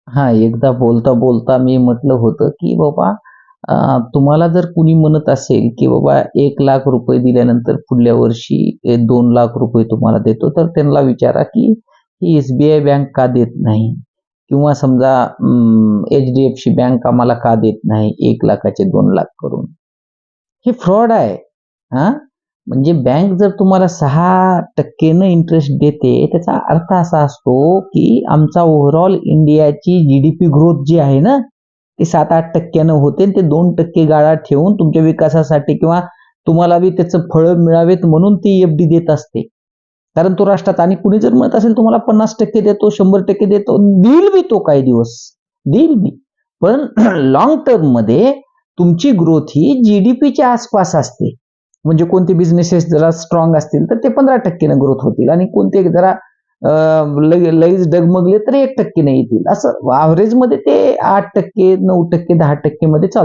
हां, एकदा बोलता-बोलता मी म्हटलं होतं, की बाबा तुम्हाला जर कुणी म्हणत असेल, की बाबा ₹1,00,000 दिल्यानंतर पुढल्या वर्षी 2,00,000 तुम्हाला देतो, तर त्यांना विचारा, की ही एस-बी-आय बँक का देत नाही? किंवा समजा एच-डी-एफ-सी बँक आम्हाला का देत नाही 1,00,000चे 2,00,000 करून? हे फ्रॉड आहे. हां, म्हणजे बँक जर तुम्हाला 6% न इंटरेस्ट देते, त्याचा अर्थ असा असतो, की आमचा ओव्हरऑल इंडियाची जी-डी-पी ग्रोथ जी आहे ना, ती 7-8% न होते आणि ते 2% गाळा ठेवून तुमच्या विकासासाठी किंवा तुम्हाला बी त्याचं फळं मिळावेत म्हणून ती एफ-डी देत असते. कारण तो राष्ट्रात आणि कुणी जर म्हणत असेल तुम्हाला 50% देतो, 100% देतो, देईल बी तो काही दिवस, देईल बी. पण लाँग टर्ममध्ये तुमची ग्रोथ ही जी-डी-पीच्या आसपास असते. म्हणजे कोणते बिझनेसेस जरा स्ट्रॉंग असतील तर ते 15% न ग्रोथ होतील आणि कोणते जरा लगेच डगमगले तर 1% ने येतील. असं एव्हरेजमध्ये ते 8%, 9%, 10% मध्ये चालतं.